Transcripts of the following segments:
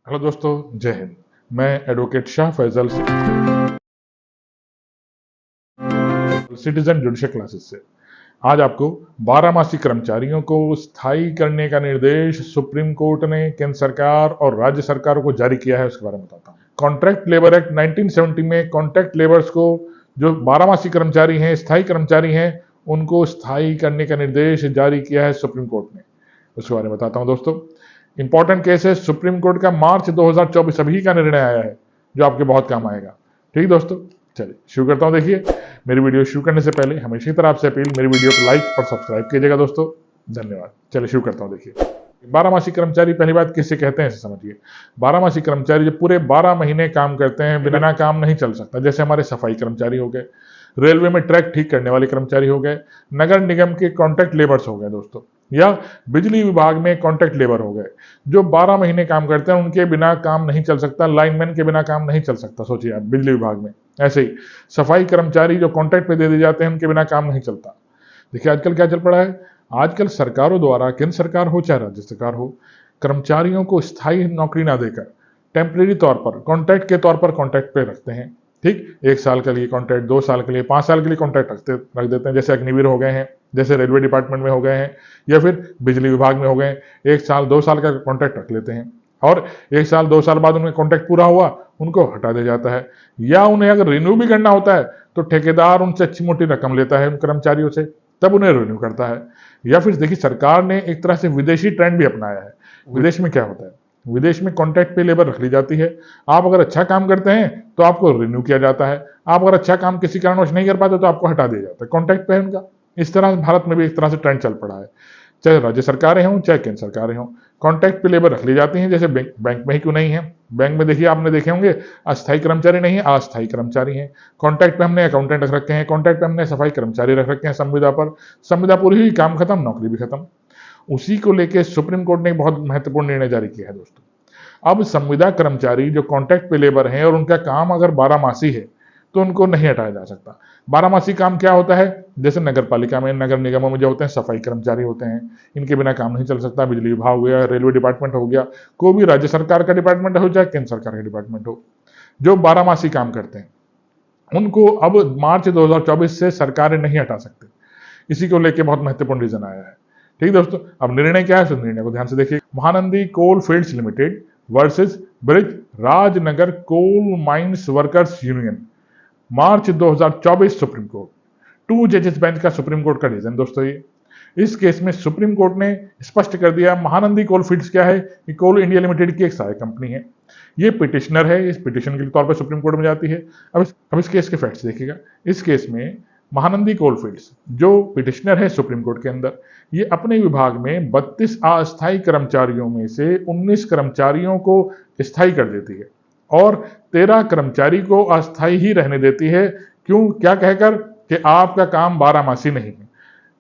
Hello दोस्तों, जय हिंद। मैं advocate Shah Faizal citizen judicial classes से आज आपको 12 मासी कर्मचारियों को स्थायी करने का निर्देश सुप्रीम कोर्ट ने केंद्र सरकार और राज्य सरकारों को जारी किया है, उसके बारे में बताता हूँ। कॉन्ट्रैक्ट लेबर एक्ट 1970 में कॉन्ट्रैक्ट लेबर्स को जो 12 मासी कर्मचारी हैं, स्थायी कर्मचारी हैं, उनको स्थायी करने का निर्देश जारी किया है सुप्रीम कोर्ट ने। उसके बारे में बताता हूँ दोस्तों। इंपॉर्टेंट केस है सुप्रीम कोर्ट का मार्च 2024 अभी का निर्णय आया है जो आपके बहुत काम आएगा। ठीक दोस्तों, चलिए शुरू करता हूं। देखिए, मेरी वीडियो शुरू करने से पहले हमेशा की तरह आपसे अपील, मेरी वीडियो को लाइक और सब्सक्राइब कीजिएगा दोस्तों। धन्यवाद। चलिए शुरू करता हूं। देखिए, 12 मासी कर्मचारी पहली बात किसे कहते हैं इसे समझिए। 12 मासी कर्मचारी जो पूरे 12 महीने काम करते हैं, बिना काम नहीं चल सकता। जैसे हमारे सफाई कर्मचारी हो गए, रेलवे में ट्रैक ठीक करने वाले कर्मचारी हो गए, नगर निगम के कॉन्ट्रैक्ट लेबर्स हो गए दोस्तों, या बिजली विभाग में कॉन्ट्रैक्ट लेबर हो गए जो 12 महीने काम करते हैं, उनके बिना काम नहीं चल सकता। लाइनमैन के बिना काम नहीं चल सकता। सोचिए आप, बिजली विभाग में ऐसे ही सफाई कर्मचारी जो कॉन्ट्रैक्ट पे दे दिए जाते हैं, उनके बिना काम नहीं चलता। देखिए आजकल क्या चल पड़ा है, आजकल सरकारों द्वारा, केंद्र सरकार हो चाहे राज्य सरकार हो, कर्मचारियों को स्थायी नौकरी ना देकर टेम्परेरी तौर पर, कॉन्ट्रैक्ट के तौर पर कॉन्ट्रैक्ट पे रखते हैं। ठीक, 1 साल के लिए कॉन्ट्रैक्ट, 2 साल के लिए, 5 साल के लिए कॉन्ट्रैक्ट रख देते हैं। जैसे अग्निवीर हो गए हैं, जैसे रेलवे डिपार्टमेंट में हो गए हैं, या फिर बिजली विभाग में हो गए। 1 साल 2 साल का कॉन्ट्रैक्ट रख लेते हैं और 1 साल 2 साल बाद उनका कॉन्ट्रैक्ट पूरा हुआ, उनको हटा दिया जाता है। या उन्हें अगर रिन्यू भी करना होता है तो ठेकेदार उनसे अच्छी मोटी रकम लेता है उन कर्मचारियों से, तब उन्हें रिन्यू करता है। या फिर देखिए, सरकार ने एक तरह से विदेशी ट्रेंड भी अपनाया है। विदेश में क्या होता है, विदेश में कॉन्ट्रैक्ट पे लेबर रख ली जाती है। आप अगर अच्छा काम करते हैं तो आपको रिन्यू किया जाता है, आप अगर अच्छा काम किसी कारणवश नहीं कर पाते तो आपको हटा दिया जाता है। कॉन्ट्रैक्ट पे है उनका। इस तरह भारत में भी एक तरह से ट्रेंड चल पड़ा है, चाहे राज्य सरकारें हों चाहे केंद्र सरकारें हों, कॉन्ट्रैक्ट पे लेबर रख ली जाती हैं। जैसे बैंक में ही क्यों नहीं है, बैंक में देखिए, आपने देखे होंगे अस्थायी कर्मचारी नहीं है, अस्थायी कर्मचारी हैं। कॉन्ट्रैक्ट पे हमने अकाउंटेंट रख रखे हैं, कॉन्ट्रैक्ट पे हमने सफाई कर्मचारी रख रखे हैं संविदा पर। संविदा पूरी हुई, काम खत्म, नौकरी भी खत्म। उसी को लेकर सुप्रीम कोर्ट ने एक बहुत महत्वपूर्ण निर्णय जारी किया है दोस्तों। अब संविदा कर्मचारी जो कॉन्ट्रैक्ट पे लेबर हैं और उनका काम अगर 12 मासी है तो उनको नहीं हटाया जा सकता। 12 मासी काम क्या होता है, जैसे नगर पालिका में, नगर निगमों में जो होते हैं सफाई कर्मचारी होते हैं, इनके बिना काम नहीं चल सकता। बिजली विभाग हो गया, रेलवे डिपार्टमेंट हो गया, कोई भी राज्य सरकार का डिपार्टमेंट हो चाहे केंद्र सरकार का डिपार्टमेंट हो, जो 12 मासी काम करते हैं, उनको अब मार्च 2024 से सरकारें नहीं हटा सकते। इसी को लेकर बहुत महत्वपूर्ण रीजन आया है। ठीक दोस्तों, अब निर्णय क्या है, उस निर्णय को ध्यान से देखिए। Mahanadi coal fields limited versus Brij Rajnagar coal mines workers union, March 2024, supreme court. 2 जजेस बेंच का सुप्रीम कोर्ट का डिसीजन दोस्तों ये। इस केस में सुप्रीम कोर्ट ने स्पष्ट कर दिया महानंदी कोल फील्ड्स क्या है कि कोल इंडिया लिमिटेड की एक सहायक कंपनी है। ये पिटिशनर है, इस पिटिशन के तौर पर सुप्रीम कोर्ट में जाती है। अब इस केस के फैक्ट्स देखिएगा। इस केस में महानंदी कोल फील्ड्स जो पिटिशनर है सुप्रीम कोर्ट के अंदर, ये अपने विभाग में 32 अस्थायी कर्मचारियों में से 19 कर्मचारियों को स्थायी कर देती है और 13 कर्मचारी को अस्थायी ही रहने देती है। क्यों, क्या कहकर कि आपका काम 12 मासी नहीं है,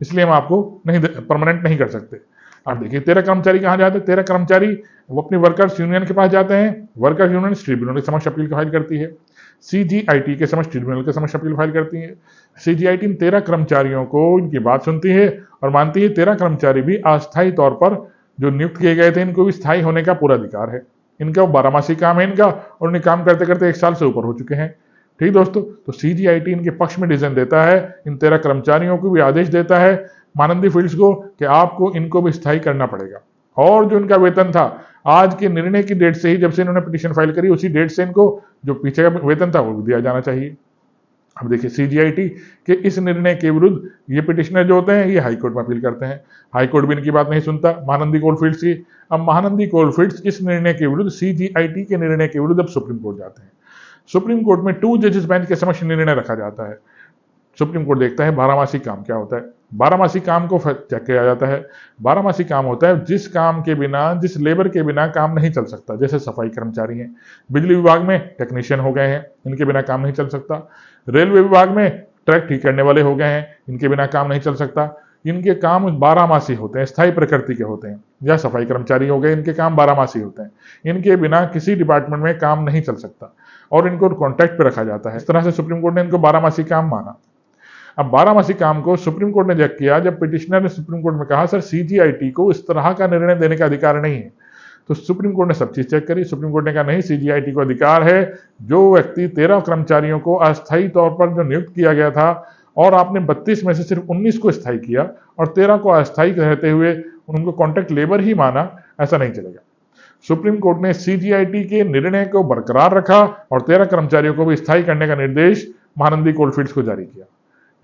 इसलिए हम आपको नहीं परमानेंट नहीं कर सकते। अब देखिए 13 कर्मचारी कहाँ जाते हैं। 13 कर्मचारी वो अपनी वर्कर्स यूनियन के पास जाते हैं। वर्कर्स यूनियन ट्रिब्यूनल के समक्ष अपील फाइल करती है, सीजीआईटी के समक्ष ट्रिब्यूनल के समक्ष अपील फाइल करती है। सीजीआईटी इन 13 कर्मचारियों को इनकी बात सुनती है और मानती है 13 कर्मचारी भी अस्थायी तौर पर जो नियुक्त किए गए थे, इनको भी स्थायी होने का पूरा अधिकार है। इनका 12 मासी काम है इनका, और उन्हें काम करते करते 1 साल से ऊपर हो चुके हैं। ठीक दोस्तों, तो सीजीआईटी इनके पक्ष में डिसीजन देता है, इन 13 कर्मचारियों को भी आदेश देता है महानंदी फील्ड्स को कि आपको इनको भी स्थायी करना पड़ेगा। और जो इनका वेतन था, आज के निर्णय की डेट से ही, जब से इन्होंने पिटीशन फाइल करी, उसी डेट से इनको जो पीछे का वेतन था वो भी दिया जाना चाहिए। अब देखिए सीजीआईटी के इस निर्णय के विरुद्ध ये पिटिशनर जो होते हैं, ये हाईकोर्ट में अपील करते हैं। हाईकोर्ट भी इनकी बात नहीं सुनता महानंदी कोलफील्ड्स की। अब महानंदी कोलफील्ड्स इस निर्णय के विरुद्ध, सीजीआईटी के निर्णय के विरुद्ध अब सुप्रीम कोर्ट जाते हैं। सुप्रीम कोर्ट में 2 जजेस बेंच के समक्ष निर्णय रखा जाता है। सुप्रीम कोर्ट देखता है 12 मासी काम क्या होता है। 12 मासी काम को चेक किया जाता है। 12 मासी काम होता है जिस काम के बिना, जिस लेबर के बिना काम नहीं चल सकता। जैसे सफाई कर्मचारी हैं, बिजली विभाग में टेक्नीशियन हो गए हैं, इनके बिना काम नहीं चल सकता। रेलवे विभाग में ट्रैक ठीक करने वाले हो गए हैं, इनके बिना काम नहीं चल सकता। इनके काम 12 मासी होते हैं, स्थायी प्रकृति के होते हैं। या सफाई कर्मचारी हो गए, इनके काम 12 मासी होते हैं, इनके बिना किसी डिपार्टमेंट में काम नहीं चल सकता और इनको कॉन्ट्रैक्ट पे रखा जाता है। इस तरह से सुप्रीम कोर्ट ने इनको 12 मासी काम माना। अब 12 मासी काम को सुप्रीम कोर्ट ने चेक किया, जब पिटिशनर ने सुप्रीम कोर्ट में कहा सर सीजीआईटी को इस तरह का निर्णय देने का अधिकार नहीं है, तो सुप्रीम कोर्ट ने सब चीज चेक करी। सुप्रीम कोर्ट ने कहा नहीं, सीजीआईटी को अधिकार है, जो व्यक्ति 13 कर्मचारियों को अस्थायी तौर पर जो नियुक्त किया गया था और आपने 32 में से सिर्फ 19 को स्थायी किया और 13 को अस्थायी रहते हुए उनको कॉन्ट्रैक्ट लेबर ही माना, ऐसा नहीं चलेगा। सुप्रीम कोर्ट ने सीजीआईटी के निर्णय को बरकरार रखा और 13 कर्मचारियों को भी स्थायी करने का निर्देश महानंदी कोलफील्ड्स को जारी किया।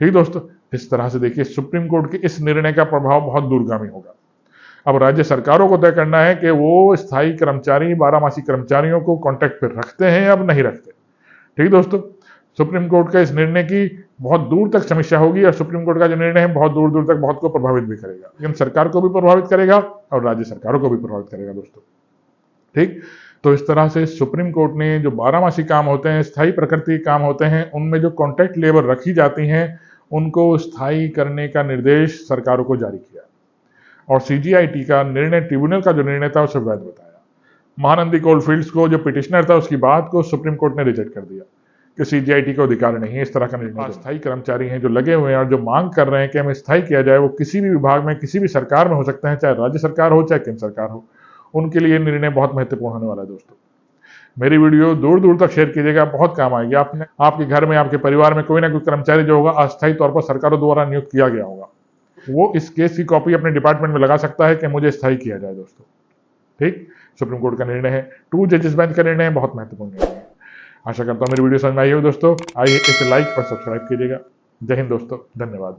ठीक दोस्तों, इस तरह से देखिए सुप्रीम कोर्ट के इस निर्णय का प्रभाव बहुत दूरगामी होगा। अब राज्य सरकारों को तय करना है कि वो स्थायी कर्मचारी, बारहमासी कर्मचारियों को कॉन्ट्रैक्ट पर रखते हैं या अब नहीं रखते। ठीक दोस्तों, सुप्रीम कोर्ट का इस निर्णय की बहुत दूर तक समीक्षा होगी और सुप्रीम कोर्ट का जो निर्णय है बहुत दूर दूर तक बहुत को प्रभावित भी करेगा, लेकिन सरकार को भी प्रभावित करेगा और राज्य सरकारों को भी प्रभावित करेगा दोस्तों। ठीक, तो इस तरह से सुप्रीम कोर्ट ने जो बारहमासी काम होते हैं, स्थायी प्रकृति के काम होते हैं, उनमें जो कॉन्ट्रैक्ट लेबर रखी जाती हैं उनको स्थायी करने का निर्देश सरकारों को जारी किया और सीजीआईटी का निर्णय, ट्रिब्यूनल का जो निर्णय था उसे वैध बताया। महानंदी कोलफील्ड्स को जो पिटिशनर था उसकी बात को सुप्रीम कोर्ट ने रिजेक्ट कर दिया कि सीजीआईटी को अधिकार नहीं है इस तरह का निर्णय। स्थायी कर्मचारी हैं जो लगे हुए हैं और जो मांग कर रहे हैं कि हमें स्थायी किया जाए, वो किसी भी विभाग में, किसी भी सरकार में हो सकते हैं, चाहे राज्य सरकार हो चाहे केंद्र सरकार हो, उनके लिए निर्णय बहुत महत्वपूर्ण होने वाला है दोस्तों। मेरी वीडियो दूर दूर तक शेयर कीजिएगा, बहुत काम आएगी। आपने आपके घर में, आपके परिवार में कोई ना कोई कर्मचारी जो होगा अस्थायी तौर पर सरकारों द्वारा नियुक्त किया गया होगा, वो इस केस की कॉपी अपने डिपार्टमेंट में लगा सकता है कि मुझे स्थायी किया जाए दोस्तों। ठीक, सुप्रीम कोर्ट का निर्णय है, 2 जजेस बेंच का निर्णय है, बहुत महत्वपूर्ण निर्णय है। आशा करता हूं मेरी वीडियो समझ में आई हो दोस्तों। आइए इसे लाइक और सब्सक्राइब कीजिएगा। जय हिंद दोस्तों, धन्यवाद।